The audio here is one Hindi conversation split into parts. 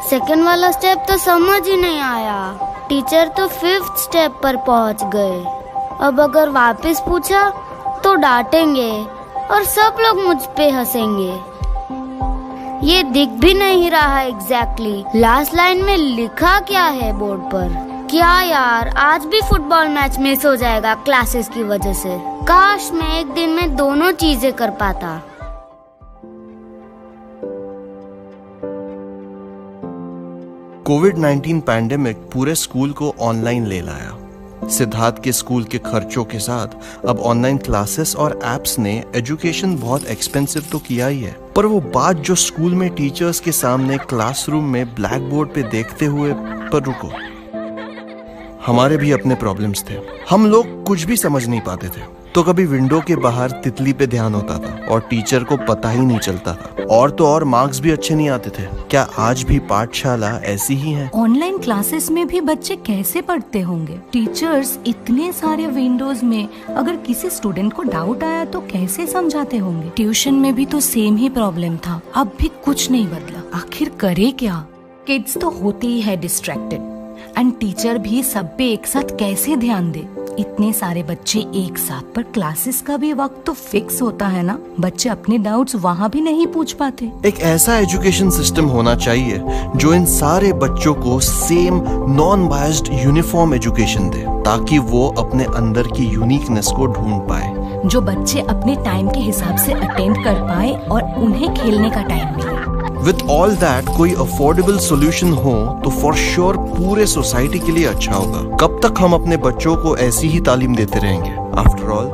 सेकंड वाला स्टेप तो समझ ही नहीं आया। टीचर तो 5th स्टेप पर पहुंच गए। अब अगर वापस पूछा तो डांटेंगे और सब लोग मुझ पे हंसेंगे। ये दिख भी नहीं रहा एग्जैक्टली लास्ट लाइन में लिखा क्या है बोर्ड पर। क्या यार, आज भी फुटबॉल मैच मिस हो जाएगा क्लासेस की वजह से। काश मैं एक दिन में दोनों चीजें कर पाता। कोविड-19 पैंडेमिक पूरे स्कूल को ऑनलाइन ले लाया। सिद्धार्थ के स्कूल के खर्चों के साथ अब ऑनलाइन क्लासेस और एप्स ने एजुकेशन बहुत एक्सपेंसिव तो किया ही है, पर वो बात जो स्कूल में टीचर्स के सामने क्लासरूम में ब्लैक बोर्ड पे देखते हुए, पर रुको, हमारे भी अपने प्रॉब्लम्स थे। हम लोग कुछ भी समझ नहीं पाते थे, तो कभी विंडो के बाहर तितली पे ध्यान होता था और टीचर को पता ही नहीं चलता था, और तो और मार्क्स भी अच्छे नहीं आते थे। क्या आज भी पाठशाला ऐसी ही है? ऑनलाइन क्लासेस में भी बच्चे कैसे पढ़ते होंगे? टीचर्स इतने सारे विंडोज में, अगर किसी स्टूडेंट को डाउट आया तो कैसे समझाते होंगे? ट्यूशन में भी तो सेम ही प्रॉब्लम था, अब भी कुछ नहीं बदला। आखिर करे क्या? किड्स तो होते ही है डिस्ट्रैक्टेड, एंड टीचर भी सब पे एक साथ कैसे ध्यान दे? इतने सारे बच्चे एक साथ, पर क्लासेस का भी वक्त तो फिक्स होता है ना। बच्चे अपने डाउट्स वहाँ भी नहीं पूछ पाते। एक ऐसा एजुकेशन सिस्टम होना चाहिए जो इन सारे बच्चों को same non biased uniform education दे, ताकि वो अपने अंदर की यूनिकनेस को ढूंढ पाए। जो बच्चे अपने टाइम के हिसाब से अटेंड कर पाए और उन्हें खेलने का टाइम मिले। विथ ऑल दैट कोई अफोर्डेबल सोल्यूशन हो तो फॉर श्योर पूरे सोसाइटी के लिए अच्छा होगा। कब तक हम अपने बच्चों को ऐसी ही तालीम देते रहेंगे? After all,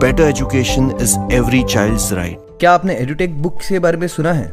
better education is every child's right. क्या आपने एडुटेक बुक्स के बारे में सुना है?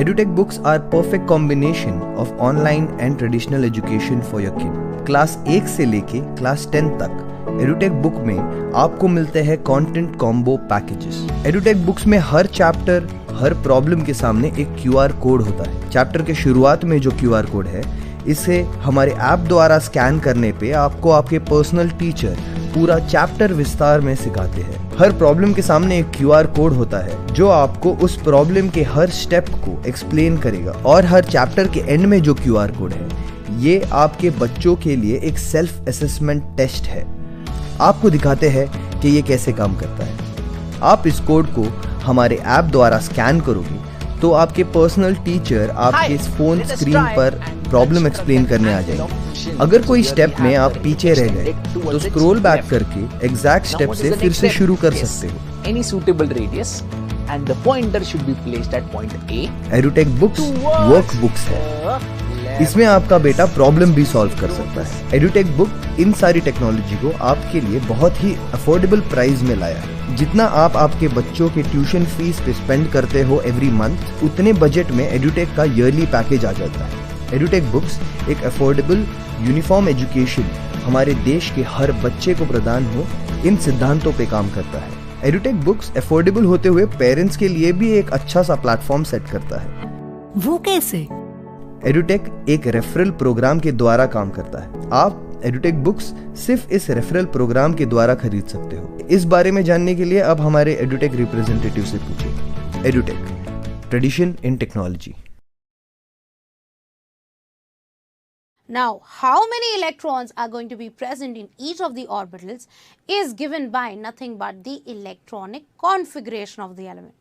Edutech books are perfect combination of online and traditional education for your kid. Class 1 से लेके क्लास 10 तक एडुटेक बुक में आपको मिलते हैं content combo packages. Edutech books में हर चैप्टर, हर प्रॉब्लम के सामने एक QR कोड होता है। चैप्टर के शुरुआत में जो QR कोड है, इसे हमारे ऐप द्वारा स्कैन करने पे आपको आपके पर्सनल टीचर पूरा चैप्टर विस्तार में सिखाते हैं। हर प्रॉब्लम के सामने एक QR कोड होता है जो आपको उस प्रॉब्लम के हर स्टेप को एक्सप्लेन करेगा, और हर चैप्टर के एंड में जो QR कोड है, ये आपके बच्चों के लिए एक सेल्फ असेसमेंट टेस्ट है। आपको दिखाते हैं कि ये कैसे काम करता है। आप इस कोड को हमारे ऐप द्वारा स्कैन करोगे तो आपके पर्सनल टीचर आपके फोन स्क्रीन पर प्रॉब्लम एक्सप्लेन करने आ जाएंगे। अगर कोई स्टेप में आप पीछे रह गए तो स्क्रॉल बैक करके एग्जैक्ट स्टेप से फिर से शुरू कर सकते हो। Any suitable radius and the pointer should be placed at point A. Edutech books work books है। इसमें आपका बेटा प्रॉब्लम भी सॉल्व कर सकता है। एडुटेक बुक इन सारी टेक्नोलॉजी को आपके लिए बहुत ही अफोर्डेबल प्राइस में लाया है। जितना आप आपके बच्चों के ट्यूशन फीस पे स्पेंड करते हो एवरी मंथ, उतने बजट में एडुटेक का ईयरली पैकेज आ जाता है। एडुटेक बुक्स एक अफोर्डेबल यूनिफॉर्म एजुकेशन हमारे देश के हर बच्चे को प्रदान हो, इन सिद्धांतों पे काम करता है। एडुटेक बुक्स अफोर्डेबल होते हुए पेरेंट्स के लिए भी एक अच्छा सा प्लेटफॉर्म सेट करता है। वो कैसे? एडुटेक एक रेफरल प्रोग्राम के द्वारा काम करता है। आप एडुटेक बुक्स सिर्फ इस रेफरल प्रोग्राम के द्वारा खरीद सकते हो। इस बारे में जानने के लिए अब हमारे एडुटेक रिप्रेजेंटेटिव से पूछिए। Edutech, tradition in technology. Now, how many electrons are going to be present in each of the orbitals is given by nothing but the electronic configuration of the element.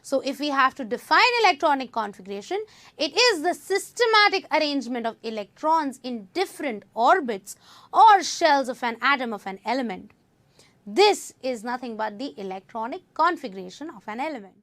So, if we have to define electronic configuration, it is the systematic arrangement of electrons in different orbits or shells of an atom of an element. This is nothing but the electronic configuration of an element.